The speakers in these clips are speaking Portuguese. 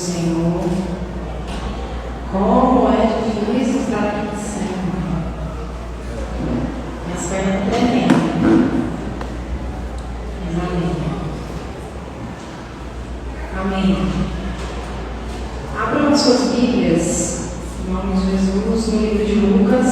Senhor. Como é difícil estar aqui em cima. Minhas pernas tremendo. Mas amém. Amém. Abram as suas Bíblias, em nome de Jesus, no livro de Lucas,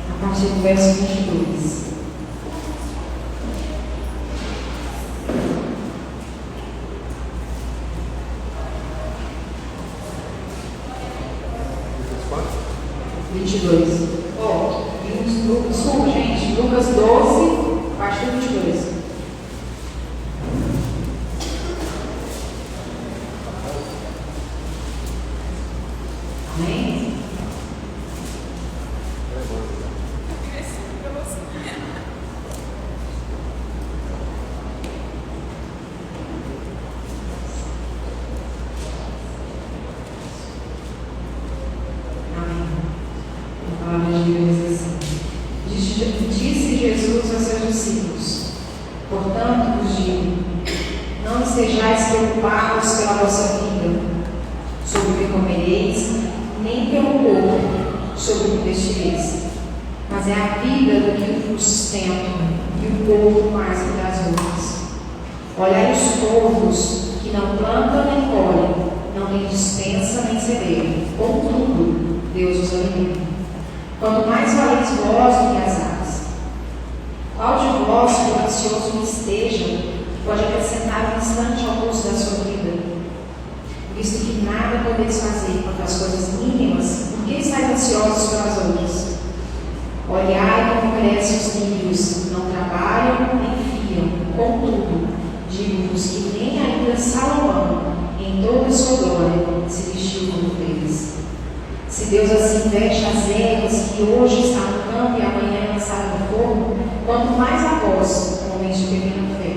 a partir do verso 22. Desculpa, gente. Lucas 12, a partir do 22. Amém? Disse Jesus aos seus discípulos: portanto vos digo, não estejais preocupados pela vossa vida, sobre o que comereis, nem pelo corpo, sobre o que vestireis. Mas é a vida do que vos sustenta, e o corpo mais que das outras. Olhai os corvos, que não plantam nem colhem, não têm dispensa nem celeiro, contudo, Deus os alimenta. Quanto mais valeis vós do que as aves. Qual de vós, por ansioso que esteja, pode acrescentar um instante ao curso da sua vida? Visto que nada podeis fazer quanto às coisas mínimas, por que estáis ansiosos pelas outras? Olhai como crescem os lírios, não trabalham nem fiam, contudo, digo-vos que nem ainda Salomão, em toda a sua glória, se vestiu como eles. Se Deus assim veste as ervas que hoje está no campo e amanhã é lançada no fogo, quanto mais a vós, homens de pequena fé.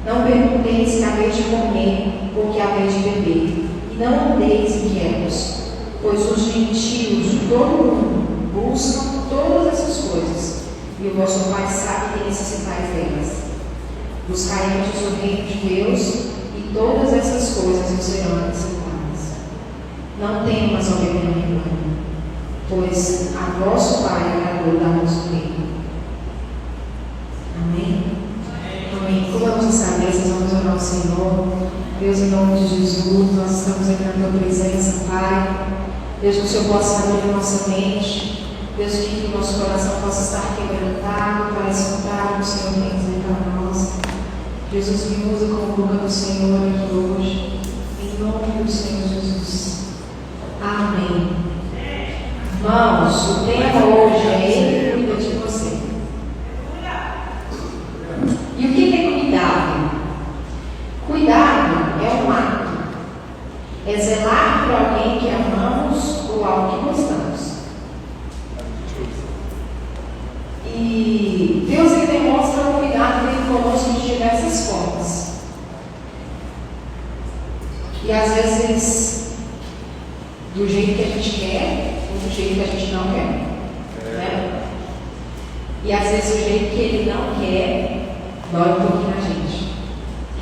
Não pergunteis que haveis de comer ou que haveis de beber, e não andeis inquietos, pois os gentios de todo o mundo buscam todas essas coisas, e o vosso Pai sabe que necessitais delas. Buscai antes o reino de Deus, e todas essas coisas vos serão acrescentadas. Não temas, ó pequeno rebanho, pois a vosso Pai agradou dar-vos o reino. Amém? Amém. Curvamos nossas cabeças, vamos orar ao Senhor. Deus, em nome de Jesus, nós estamos aqui na tua presença, Pai. Deus, que o Senhor possa abrir a nossa mente. Deus, que o nosso coração possa estar quebrantado para escutar o que o Senhor tem a dizer para nós. Jesus, me usa como boca do Senhor aqui hoje. Em nome do Senhor Jesus. Amém. Irmãos, o tema hoje é Ele cuida de você. E o que é cuidado? Cuidado é um ato. É zelar por alguém que amamos ou algo que gostamos. E Deus ele demonstra o cuidado dele conosco de diversas formas. E às vezes do jeito que a gente quer ou do jeito que a gente não quer. Né? E às vezes o jeito que ele não quer dói um pouquinho na gente.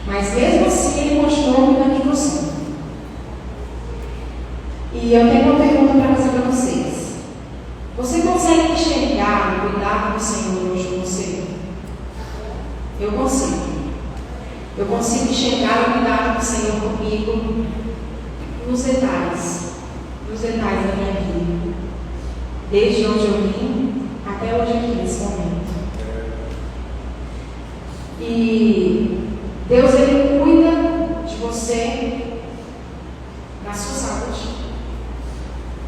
Mas mesmo assim ele continua cuidando de você. E eu tenho uma pergunta para fazer para vocês. Você consegue enxergar o cuidado do Senhor hoje com você? Eu consigo. Eu consigo enxergar o cuidado do Senhor comigo nos detalhes. Nos detalhes da minha vida. Desde onde eu vim até hoje aqui, nesse momento. E Deus, Ele cuida de você, da sua saúde,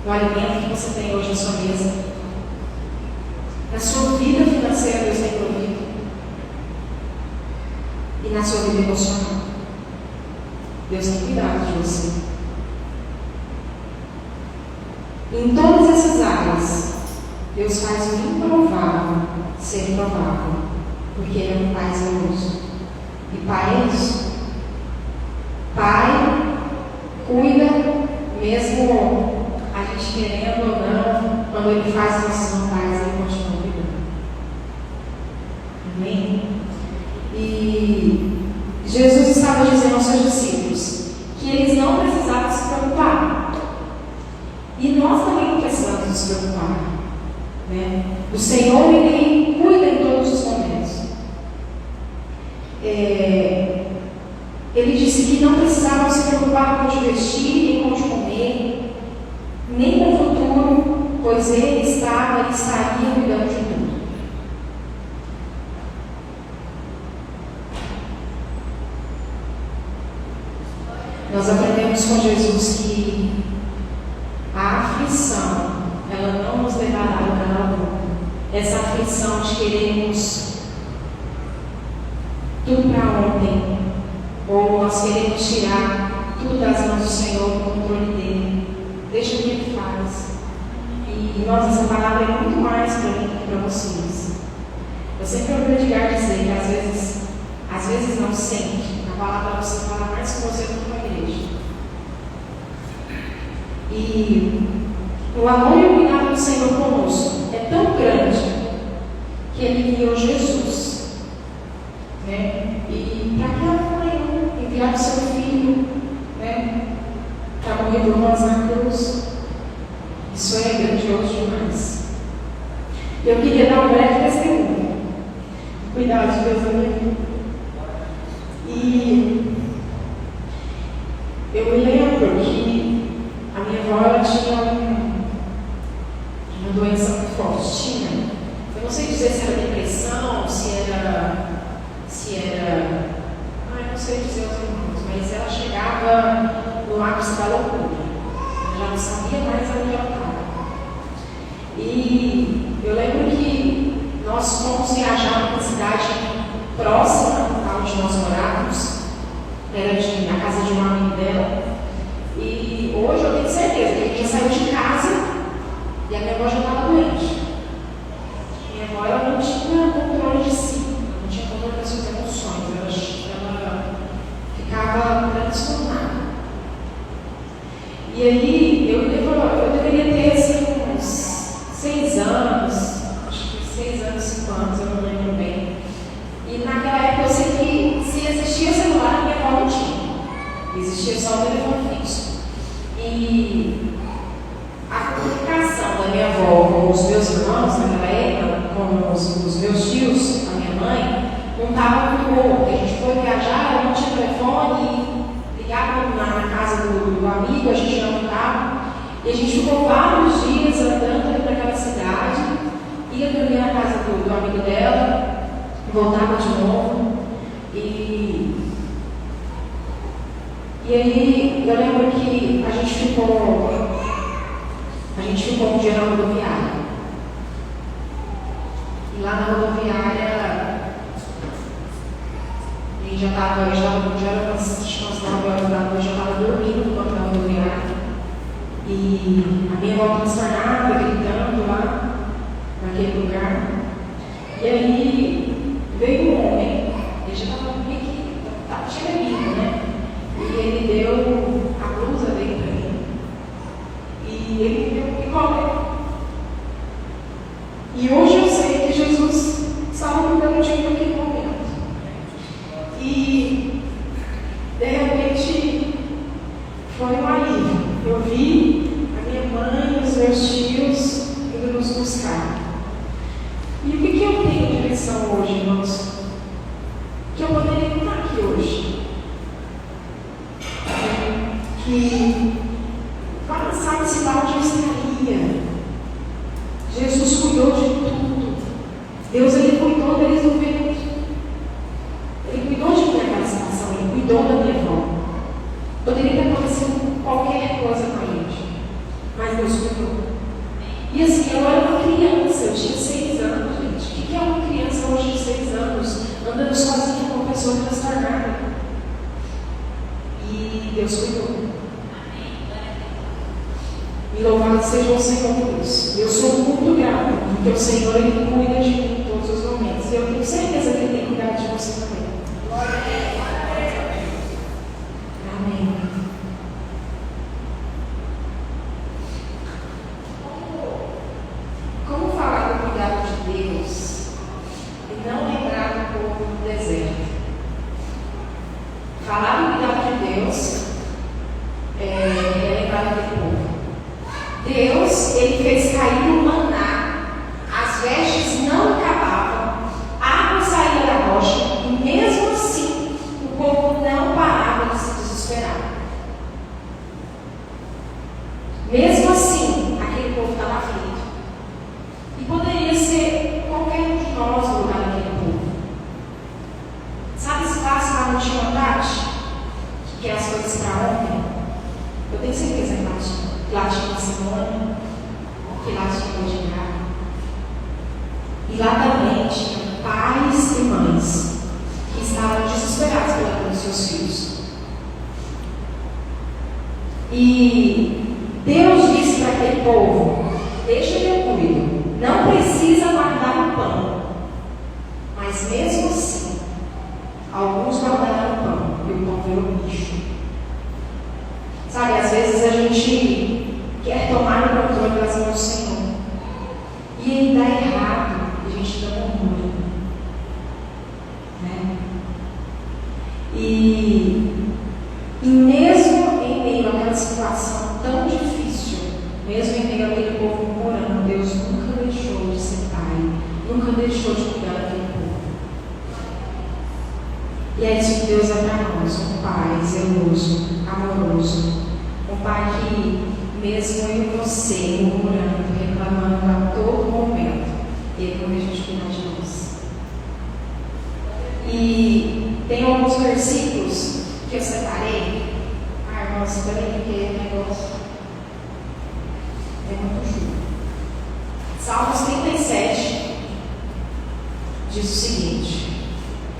do alimento que você tem hoje na sua mesa, na sua vida financeira, Deus tem provido, e na sua vida emocional. Deus tem cuidado de você. Em todas essas áreas, Deus faz o improvável ser provável, porque Ele é um Pai zeloso. E Pai é isso. Pai cuida, mesmo a gente querendo ou não, quando Ele faz nossos vontades, Ele continua cuidando. Amém? E Jesus estava dizendo dizer aos seus discípulos que eles não precisavam se preocupar. E nós também não precisamos nos preocupar. Né? O Senhor, Ele cuida em todos os momentos. Ele disse que não precisavam se preocupar com o de vestir, nem com o de comer, nem com o futuro, pois Ele estava e estaria cuidando de tudo. Nós aprendemos com Jesus que a aflição, ela não nos levará a lugar algum. Essa aflição de queremos tudo para ontem, ou nós queremos tirar tudo das mãos do Senhor, o controle dele. Deixa que Ele faz. E essa palavra é muito mais para mim que para vocês. Eu sempre ouvi o Edgar dizer que às vezes não sempre, a palavra você fala mais com você do que com a igreja. E o amor e o cuidado do Senhor conosco é tão grande que Ele enviou Jesus, né? E para que ela foi enviar o seu filho, né? Para morrer por nós na cruz. Isso é grandioso demais. Eu queria dar um breve testemunho do cuidado de Deus na minha vida. E eu me lembro que a minha avó ela tinha uma doença muito forte. Eu não sei dizer se era depressão, se era. Eu não sei dizer os irmãos, mas ela chegava no ápice da loucura. Eu já não sabia mais onde ela estava. E eu lembro que nós fomos viajar para uma cidade próxima onde nós morávamos, era na casa de uma amiga dela. E hoje eu tenho certeza que a gente já saiu de casa e a minha avó já estava doente. Minha avó ela não tinha controle de si, não tinha controle das suas emoções, ela ficava transtornada. E aí eu deveria ter assim, uns 6 anos, acho que 6 anos, 5 anos, eu não lembro bem. E naquela época eu sei que se existia celular, minha avó não tinha. Existia só o telefone fixo. E a comunicação da minha avó com os meus irmãos naquela época, com os meus tios, a minha mãe, não estava muito boa. Porque a gente foi viajar, ela não tinha telefone, ligava na casa do amigo, a gente não estava. E a gente ficou vários dias andando ali naquela cidade, ia dormir na casa do amigo dela, voltava de novo. E aí eu lembro que a gente ficou um dia na rodoviária. E lá na rodoviária já era umas 9 horas da noite, eu estava dormindo no banco da rodoviária. E a minha avó transtornada, gritando lá naquele lugar. E aí veio um homem, ele já estava meio que tinha bebido, né? E ele deu a blusa dele para mim. E ele me deu um picolé. E hoje eu sei que Jesus estava cuidando de mim naquele momento. E de repente foi um alívio. Eu vi a minha mãe e os meus tios indo nos buscar. E o que eu tenho de lição hoje, irmãos? Que eu poderia estar aqui hoje. Que sabe-se lá onde eu estaria. Jesus cuidou de tudo. Deus, Ele cuidou desde o ventre. Ele cuidou de mim naquela situação. Ele cuidou da minha avó. Poderia ter acontecido qualquer coisa com a gente, mas Deus cuidou. E assim, eu era uma criança, eu tinha 6 anos, gente. O que é uma criança hoje de 6 anos, andando sozinha com uma pessoa transtornada? E Deus cuidou. E louvado seja o Senhor por isso. Eu sou muito grata, porque o Senhor Ele cuida de mim em todos os momentos. E eu tenho certeza que Ele tem cuidado de você também. Amém. Como falar do cuidado de Deus e não lembrar do povo no deserto? Falar do Deus, ele fez cair o maná, as vestes não acabavam, a água saía da rocha, e mesmo assim, o povo não parava de se desesperar. Mesmo assim, aquele povo estava aflito. E poderia ser qualquer um de nós no lugar daquele povo. Sabe se lá não tinha uma Tati, que quer as coisas para ontem? Eu tenho certeza que lá tinha uma Simone, que lá tinha o Edgar. E lá também tinha pais e mães que estavam desesperados pela vida dos seus filhos. E Deus disse para aquele povo: deixa que eu cuido, não precisa guardar o pão. Mas mesmo assim, alguns guardaram o pão e o pão virou bicho. Sabe, às vezes a gente quer tomar o controle das mãos do Senhor e ele dá errado e a gente dá murmura, né? E mesmo em meio àquela situação tão difícil, mesmo em meio àquele povo murmurando, Deus nunca deixou de ser Pai, nunca deixou de cuidar daquele povo. E é isso que Deus é para nós, um Pai zeloso, amoroso, um Pai que, mesmo eu e você, murmurando, reclamando a todo momento, Ele não deixa de cuidar de nós. E tem alguns versículos que eu separei. Irmãos, também porque o negócio é muito justo. Salmos 37 diz o seguinte: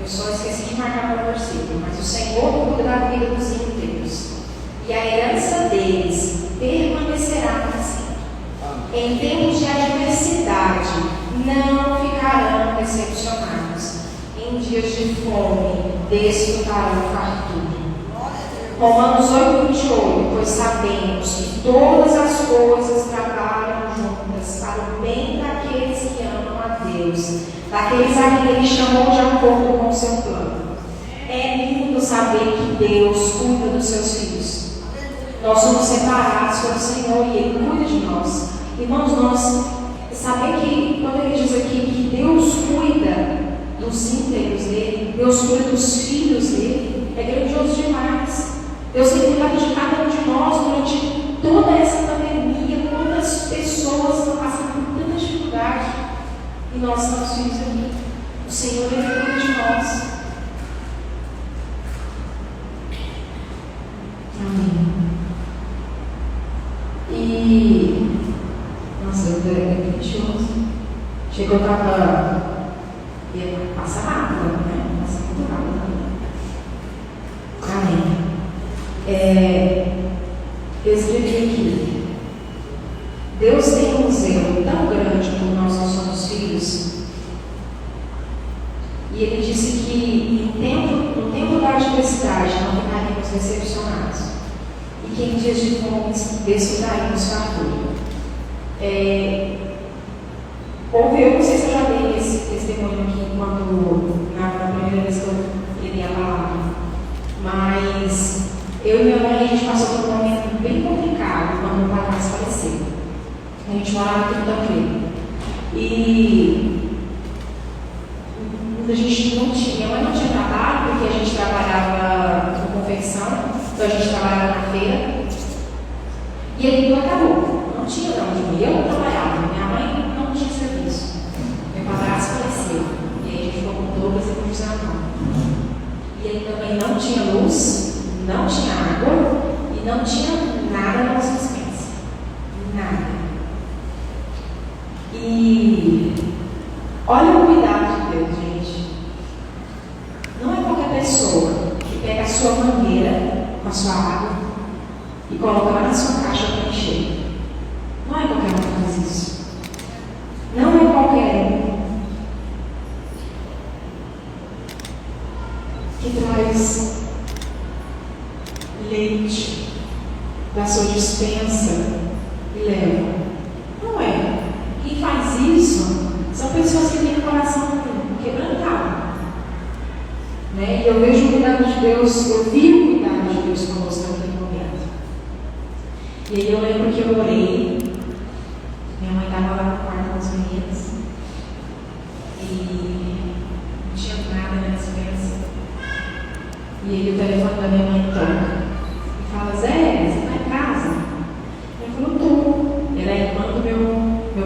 eu só esqueci de marcar para o versículo, mas o Senhor cuida da vida dos íntegros, e a herança deles permanecerá para sempre. Em tempos de adversidade, não ficarão decepcionados. Em dias de fome, desfrutarão fartura. Romanos 8:28, pois sabemos que todas as coisas trabalham juntas para o bem daqueles que amam a Deus, daqueles a quem Ele chamou de acordo com o seu plano. É lindo saber que Deus cuida dos seus filhos. Nós somos separados pelo Senhor e Ele cuida de nós. Irmãos, nós saber que quando Ele diz aqui que Deus cuida dos íntegros dele, Deus cuida dos filhos dele, é grandioso demais. Deus tem cuidado de cada um de nós durante toda essa pandemia. Quantas pessoas estão passando por tanta dificuldade e nós estamos filhos aqui. O Senhor, Ele cuida de nós. Amém. E nossa, eu tô delicioso. Chegou, eu estava ia passar rápido, né? Passa muito rápido. Amém. Eu escrevi aqui: Deus tem um zelo tão grande por nós que somos filhos, e Ele disse que no tempo da adversidade não ficaríamos decepcionados, e que em dias de fome desfrutaríamos fartura. Eu não sei se eu já dei esse testemunho aqui na primeira vez que eu li a palavra, mas eu e minha mãe, a gente passou por um momento bem complicado quando meu pai faleceu. A gente morava aqui no Tampico. E a gente não tinha, minha mãe não tinha trabalho, porque a gente trabalhava com confecção, então a gente trabalhava na feira. E aí tudo acabou. Não tinha de onde ir, eu não trabalhava, minha mãe não tinha serviço. Meu padrasto faleceu. E aí a gente ficou com todas as coisas na mão. E aí também não tinha luz, não tinha água e não tinha nada na nossa dispensa. Nada. E olha o cuidado de Deus, gente. Não é qualquer pessoa que pega a sua mangueira com a sua água e coloca lá na sua caixa para encher. Não é qualquer um que faz isso. Não é qualquer um que traz leite da sua dispensa e leva. Não é. Quem faz isso são pessoas que têm o coração quebrantado. Né? E eu vejo o cuidado de Deus, eu vi o cuidado de Deus conosco naquele momento. E aí eu lembro que eu orei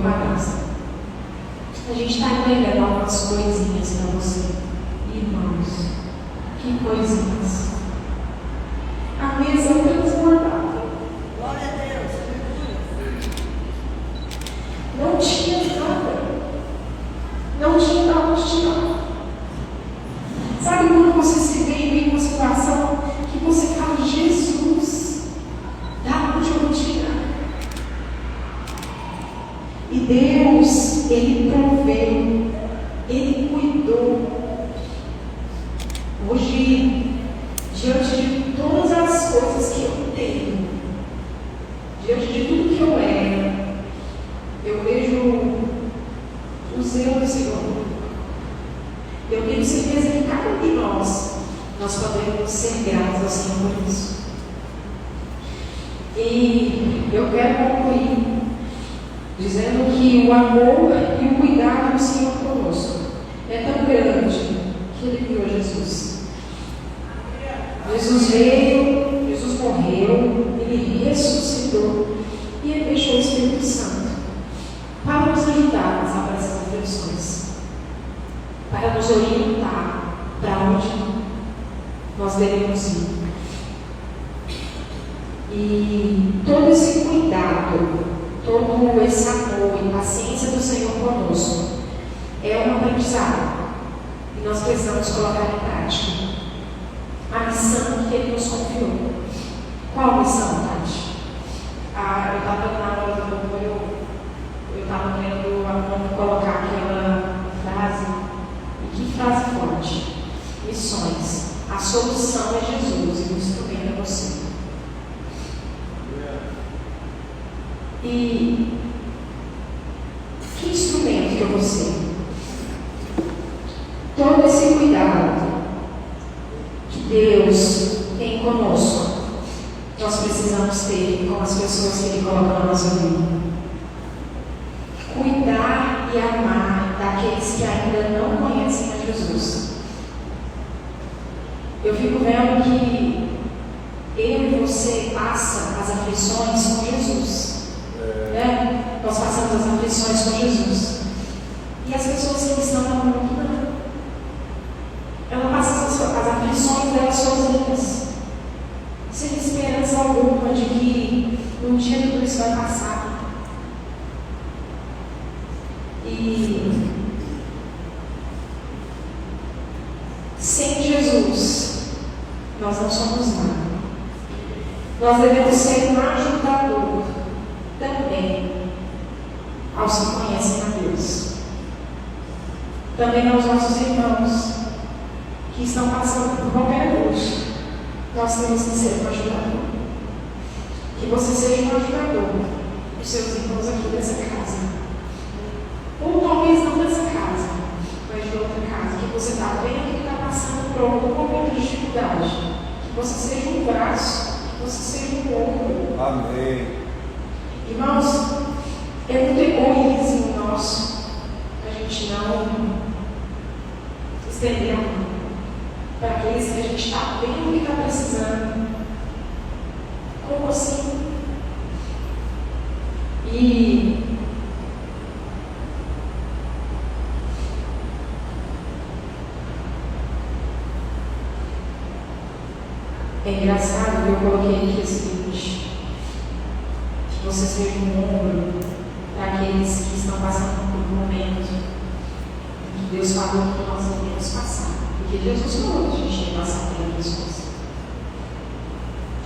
padrasto. A gente está indo levar umas coisinhas para você. Irmãos, que coisinhas. A mesa transbordava. Glória a Deus. Não tinha nada. Não tinha nada para tirar. Sabe quando você se vê em uma situação que você fala, Jesus, dá onde eu vou tirar? E Deus, Ele proveu, Ele cuidou. Hoje, diante de todas as coisas que eu tenho, diante de tudo que eu era, eu vejo o zelo do Senhor. Eu tenho certeza que cada um de nós podemos ser gratos ao Senhor por isso. E eu quero concluir dizendo que o amor e o cuidado do Senhor conosco é tão grande que Ele enviou Jesus. Jesus veio, Jesus morreu, Ele ressuscitou e Ele deixou o Espírito Santo para nos ajudar a passar por essas aflições, para nos orientar para onde nós devemos ir. E todo esse cuidado, todo esse amor e paciência do Senhor conosco é um aprendizado e nós precisamos colocar em prática a missão que Ele nos confiou. Qual a missão, Tati? Eu estava na hora do louvor, eu estava querendo colocar aquela frase, e que frase forte: missões. A solução é Jesus e o instrumento é você. E que instrumento que é você? Todo esse cuidado que Deus tem conosco, nós precisamos ter com as pessoas que Ele coloca na nossa vida. Cuidar e amar daqueles que ainda não conhecem a Jesus. Eu fico vendo que eu e você passa as aflições com Jesus. Né? Nós passamos as aflições com Jesus. E as pessoas que estão na mundo, não. Ela passa as aflições delas sozinhas, sem esperança alguma de que um dia tudo isso vai passar. E sem Jesus, nós não somos nada. Nós devemos ser um ajudador também aos que conhecem a Deus, também aos nossos irmãos que estão passando por qualquer luta. Nós temos que ser um ajudador. Que você seja um ajudador dos seus irmãos aqui dessa casa, ou talvez não dessa casa, mas de outra casa, que você está vendo que está passando por algum momento de dificuldade. Que você seja um braço, que você seja um ombro. Amém. Irmãos, é muito egoísmo nosso a gente não estender a mão para aqueles que a gente está vendo que está precisando. Como assim? E é engraçado que eu coloquei aqui o seguinte: que você seja um ombro para aqueles que estão passando por um momento que Deus falou que nós devemos passar. Porque Jesus falou que a gente tem que passar por pessoas.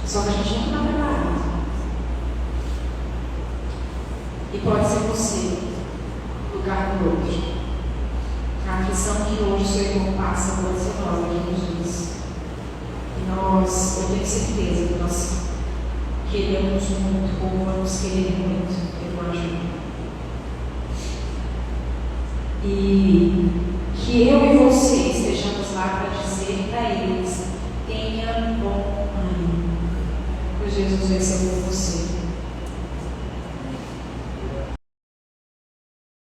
Só que a gente não está preparado. E pode ser você, no lugar do outro. A aflição que hoje o seu irmão passa pode ser nós aqui nos dias. E eu tenho certeza que nós queremos muito, ou vamos querer muito, eu acho. E que eu e você estejamos lá para dizer para eles: tenha bom ânimo, pois Jesus venceu por você.